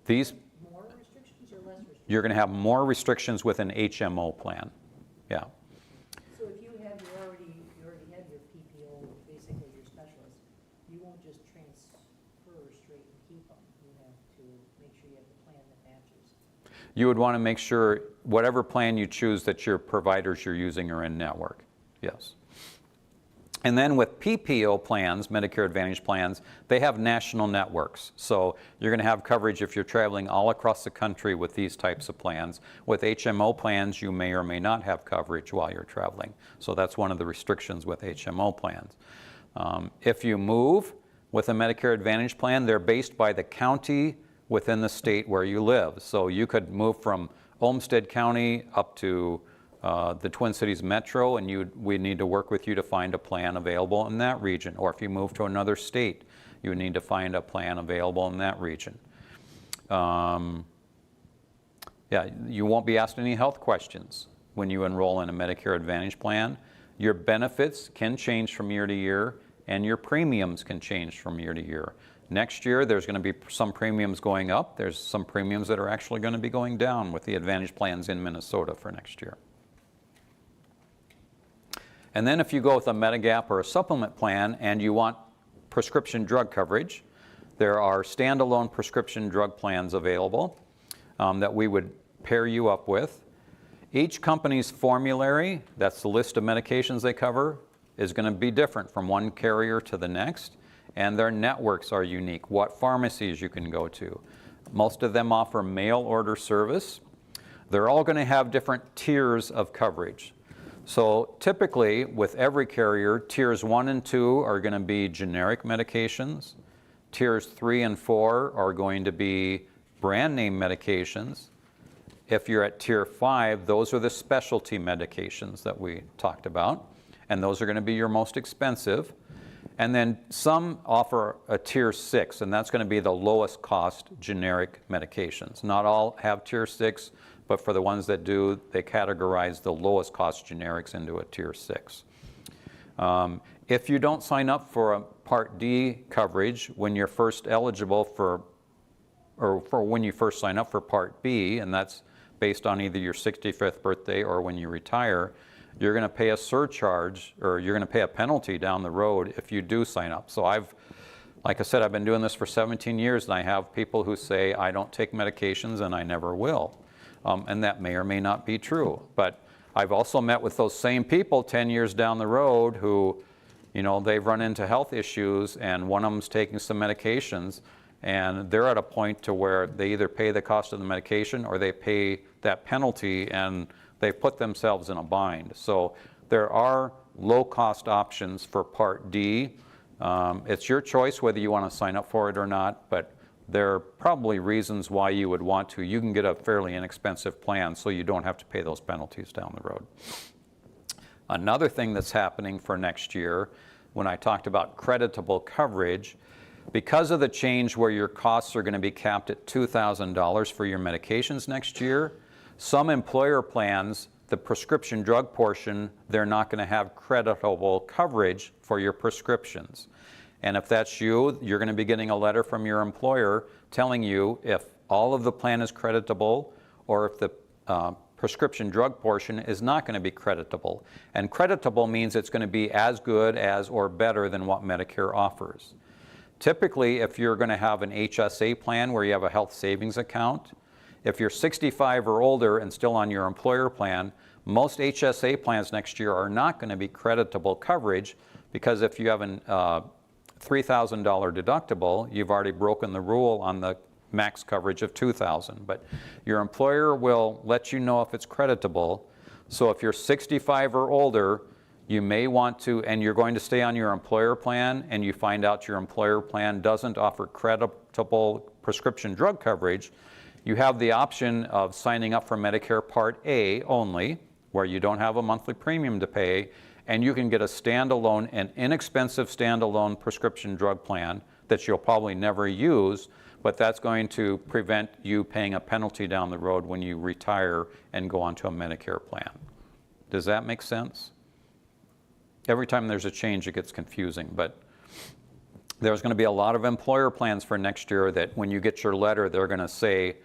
restrictions or less restrictions? You're going to have more restrictions with an HMO plan. Yeah. So if you already have your PPO, basically your specialist, you won't just transfer straight and keep them. You have to make sure you have the plan that matches. You would want to make sure whatever plan you choose that your providers you're using are in network. Yes. And then with PPO plans, Medicare Advantage plans, they have national networks. So you're going to have coverage if you're traveling all across the country with these types of plans. With HMO plans, you may or may not have coverage while you're traveling. So that's one of the restrictions with HMO plans. If you move with a Medicare Advantage plan, they're based by the county within the state where you live. So you could move from Olmsted County up to the Twin Cities Metro, and we need to work with you to find a plan available in that region. Or if you move to another state, you would need to find a plan available in that region. Yeah, you won't be asked any health questions when you enroll in a Medicare Advantage plan. Your benefits can change from year to year, and your premiums can change from year to year. Next year, there's going to be some premiums going up. There's some premiums that are actually going to be going down with the Advantage plans in Minnesota for next year. And then if you go with a Medigap or a supplement plan and you want prescription drug coverage, there are standalone prescription drug plans available that we would pair you up with. Each company's formulary, that's the list of medications they cover, is going to be different from one carrier to the next, and their networks are unique, what pharmacies you can go to. Most of them offer mail order service. They're all going to have different tiers of coverage. So typically, with every carrier, tiers 1 and 2 are going to be generic medications. Tiers 3 and 4 are going to be brand name medications. If you're at tier 5, those are the specialty medications that we talked about, and those are going to be your most expensive. And then some offer a tier 6, and that's going to be the lowest cost generic medications. Not all have tier 6, but for the ones that do, they categorize the lowest cost generics into a tier 6. If you don't sign up for a Part D coverage when you're first eligible for when you first sign up for Part B, and that's based on either your 65th birthday or when you retire, you're going to pay a surcharge, or you're going to pay a penalty down the road if you do sign up. So like I said, I've been doing this for 17 years, and I have people who say, I don't take medications and I never will. And that may or may not be true. But I've also met with those same people 10 years down the road who, they've run into health issues, and one of them's taking some medications, and they're at a point to where they either pay the cost of the medication or they pay that penalty, and they've put themselves in a bind. So there are low-cost options for Part D. It's your choice whether you want to sign up for it or not, but there are probably reasons why you would want to. You can get a fairly inexpensive plan so you don't have to pay those penalties down the road. Another thing that's happening for next year, when I talked about creditable coverage, because of the change where your costs are going to be capped at $2,000 for your medications next year, some employer plans, the prescription drug portion, they're not going to have creditable coverage for your prescriptions. And if that's you, you're going to be getting a letter from your employer telling you if all of the plan is creditable or if the prescription drug portion is not going to be creditable. And creditable means it's going to be as good as or better than what Medicare offers. Typically, if you're going to have an HSA plan where you have a health savings account, if you're 65 or older and still on your employer plan, most HSA plans next year are not going to be creditable coverage, because if you have an $3,000 deductible, you've already broken the rule on the max coverage of $2,000. But your employer will let you know if it's creditable. So if you're 65 or older, you may want to, and you're going to stay on your employer plan, and you find out your employer plan doesn't offer creditable prescription drug coverage, you have the option of signing up for Medicare Part A only, where you don't have a monthly premium to pay, and you can get a standalone, an inexpensive standalone prescription drug plan that you'll probably never use, but that's going to prevent you paying a penalty down the road when you retire and go onto a Medicare plan. Does that make sense? Every time there's a change, it gets confusing, but there's going to be a lot of employer plans for next year that when you get your letter, they're going to say,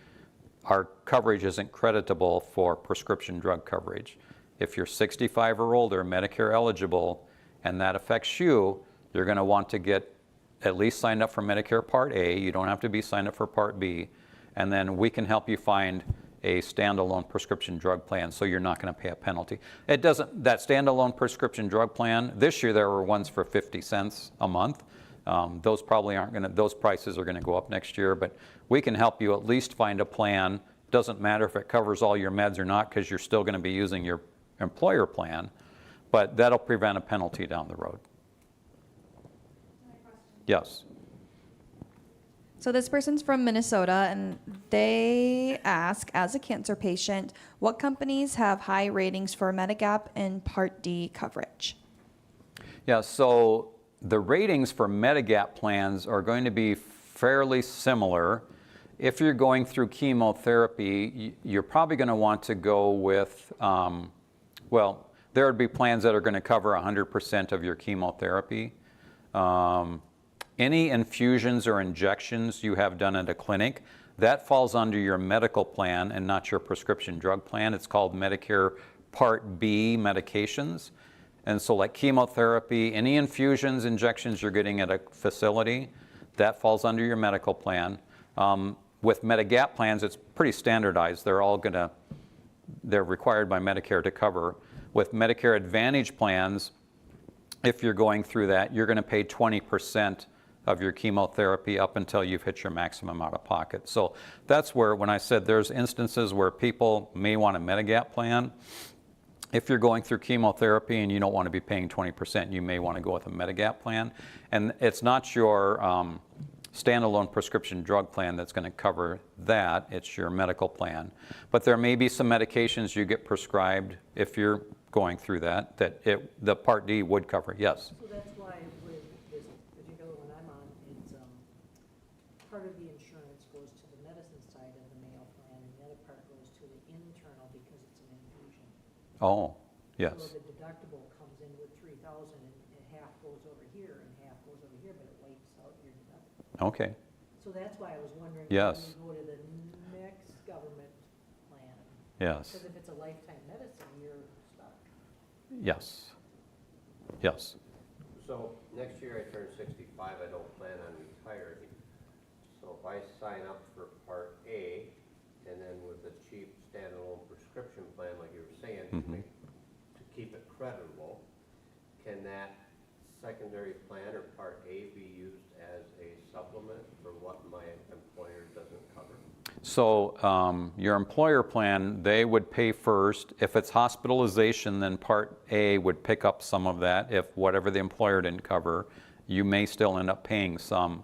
our coverage isn't creditable for prescription drug coverage. If you're 65 or older, Medicare eligible, and that affects you, you're going to want to get at least signed up for Medicare Part A. You don't have to be signed up for Part B. And then we can help you find a standalone prescription drug plan so you're not going to pay a penalty. That standalone prescription drug plan, this year there were ones for 50 cents a month. Those probably aren't going to, those prices are going to go up next year, but we can help you at least find a plan. Doesn't matter if it covers all your meds or not, because you're still going to be using your employer plan, but that'll prevent a penalty down the road. Yes. So this person's from Minnesota, and they ask, as a cancer patient, what companies have high ratings for Medigap and Part D coverage? Yeah, so the ratings for Medigap plans are going to be fairly similar. If you're going through chemotherapy, you're probably going to want to go with, well, there would be plans that are going to cover 100% of your chemotherapy. Any infusions or injections you have done at a clinic, that falls under your medical plan and not your prescription drug plan. It's called Medicare Part B medications. And so like chemotherapy, any infusions, injections you're getting at a facility, that falls under your medical plan. With Medigap plans, it's pretty standardized. They're required by Medicare to cover. With Medicare Advantage plans, if you're going through that, you're going to pay 20% of your chemotherapy up until you've hit your maximum out of pocket. So that's where, when I said there's instances where people may want a Medigap plan, if you're going through chemotherapy and you don't want to be paying 20%, you may want to go with a Medigap plan. And it's not your standalone prescription drug plan that's going to cover that. It's your medical plan. But there may be some medications you get prescribed if you're going through that the Part D would cover. Yes? So that's why with this particular one I'm on, it's, part of the insurance goes to the medicine side of the Mayo plan, and the other part goes to the internal because it's an infusion. Oh, yes. So the deductible comes in with 3,000 and half goes over here and half goes over here, but it wipes out your deductible. Okay. So that's why I was wondering. Yes. When you go to the next government plan. Yes. Because if it's a lifetime medicine, you're stuck. Yes. Yes. So next year I turn 65, I don't plan on retiring. So if I sign up for Part A, and then with a cheap standalone prescription plan, like you were saying, to keep it creditable, can that secondary plan or Part A be used as a supplement for what my employer doesn't cover? So your employer plan, they would pay first. If it's hospitalization, then Part A would pick up some of that. If whatever the employer didn't cover, you may still end up paying some.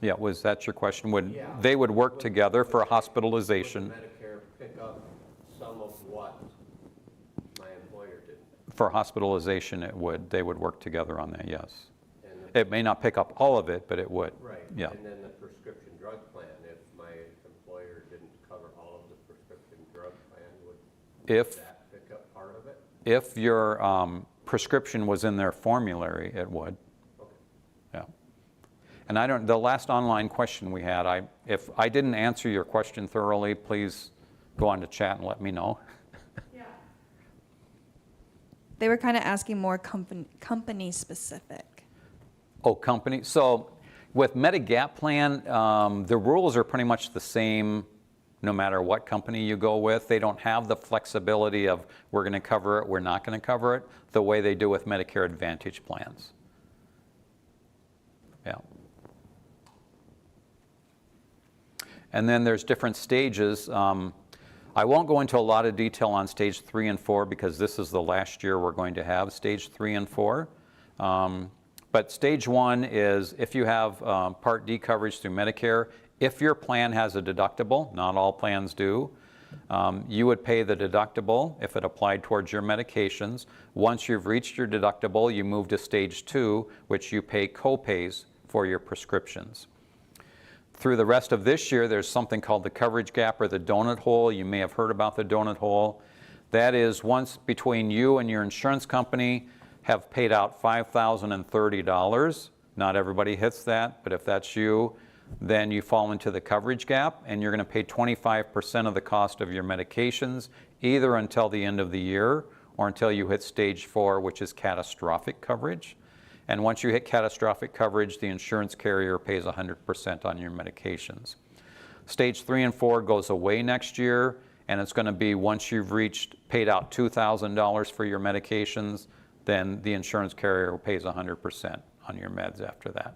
Yeah, was that your question? They would work together for hospitalization? Would Medicare pick up some of what my employer didn't? For hospitalization, it would. They would work together on that, yes. And It may not pick up all of it, but it would. right. Yeah. And then the prescription drug plan, if my employer didn't cover all of the prescription drug plan, would If that pick up part of it? If your prescription was in their formulary, it would. Okay. Yeah. And the last online question we had, if I didn't answer your question thoroughly, please go on to chat and let me know. They were kind of asking more company specific. Oh, company. So with Medigap plan, the rules are pretty much the same no matter what company you go with. They don't have the flexibility of we're going to cover it, we're not going to cover it, the way they do with Medicare Advantage plans. Yeah. And then there's different stages. I won't go into a lot of detail on stage 3 and 4 because this is the last year we're going to have stage 3 and 4. But stage 1 is if you have Part D coverage through Medicare, if your plan has a deductible, not all plans do, you would pay the deductible if it applied towards your medications. Once you've reached your deductible, you move to stage 2, which you pay co-pays for your prescriptions. Through the rest of this year, there's something called the coverage gap or the donut hole. You may have heard about the donut hole. That is once between you and your insurance company have paid out $5,030. Not everybody hits that, but if that's you, then you fall into the coverage gap and you're going to pay 25% of the cost of your medications either until the end of the year or until you hit stage 4, which is catastrophic coverage. And once you hit catastrophic coverage, the insurance carrier pays 100% on your medications. Stage 3 and 4 goes away next year, and it's going to be once you've paid out $2,000 for your medications, then the insurance carrier pays 100% on your meds after that.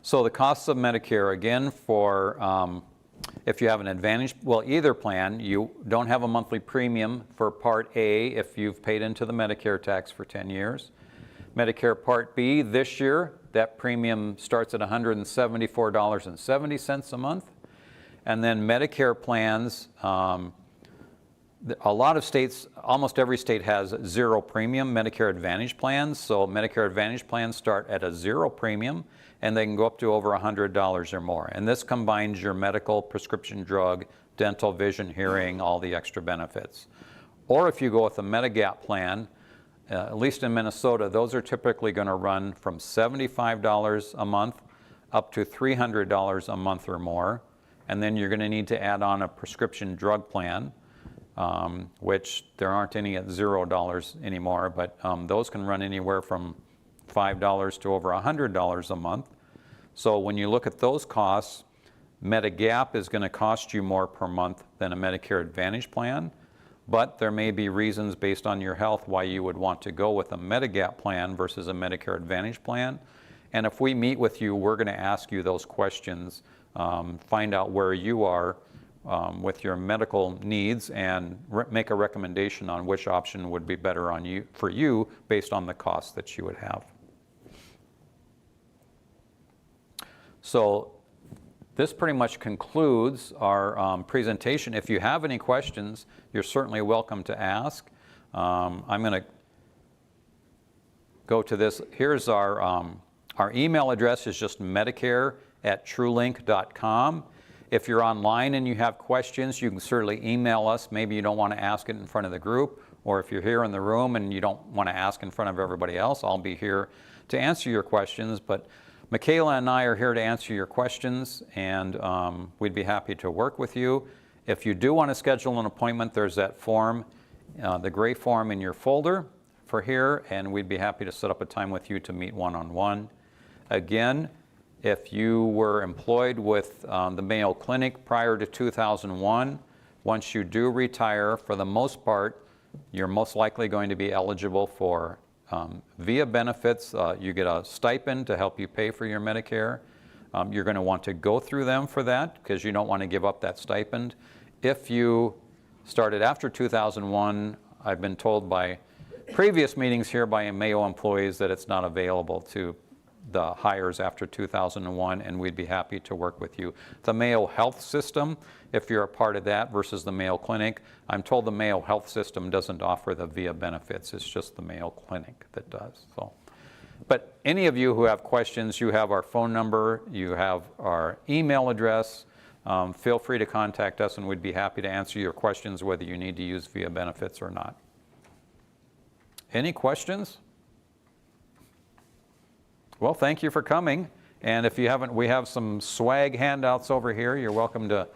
So the costs of Medicare, again, for if you have an Advantage, well, either plan, you don't have a monthly premium for Part A if you've paid into the Medicare tax for 10 years. Medicare Part B this year, that premium starts at $174.70 a month. And then Medicare plans, a lot of states, almost every state has zero premium Medicare Advantage plans. So Medicare Advantage plans start at a zero premium and they can go up to over $100 or more. And this combines your medical, prescription drug, dental, vision, hearing, all the extra benefits. Or if you go with a Medigap plan, at least in Minnesota, those are typically going to run from $75 a month up to $300 a month or more. And then you're going to need to add on a prescription drug plan, which there aren't any at $0 anymore, but those can run anywhere from $5 to over $100 a month. So when you look at those costs, Medigap is going to cost you more per month than a Medicare Advantage plan. But there may be reasons based on your health why you would want to go with a Medigap plan versus a Medicare Advantage plan. And if we meet with you, we're going to ask you those questions, find out where you are with your medical needs, and make a recommendation on which option would be better for you based on the cost that you would have. So this pretty much concludes our presentation. If you have any questions, you're certainly welcome to ask. I'm going to go to this. Here's our email address is just medicare@truelink.com. If you're online and you have questions, you can certainly email us. Maybe you don't want to ask it in front of the group, or if you're here in the room and you don't want to ask in front of everybody else, I'll be here to answer your questions. But Michaela and I are here to answer your questions, and we'd be happy to work with you. If you do want to schedule an appointment, there's that form, the gray form in your folder for here, and we'd be happy to set up a time with you to meet one-on-one. Again, if you were employed with the Mayo Clinic prior to 2001, once you do retire, for the most part, you're most likely going to be eligible for via benefits. You get a stipend to help you pay for your Medicare. You're going to want to go through them for that because you don't want to give up that stipend. If you started after 2001, I've been told by previous meetings here by Mayo employees that it's not available to the hires after 2001, and we'd be happy to work with you. The Mayo Health System, if you're a part of that versus the Mayo Clinic, I'm told the Mayo Health System doesn't offer the VIA benefits. It's just the Mayo Clinic that does. So, but any of you who have questions, you have our phone number, you have our email address. Feel free to contact us, and we'd be happy to answer your questions whether you need to use VIA benefits or not. Any questions? Well, thank you for coming. And if you haven't, we have some swag handouts over here. You're welcome to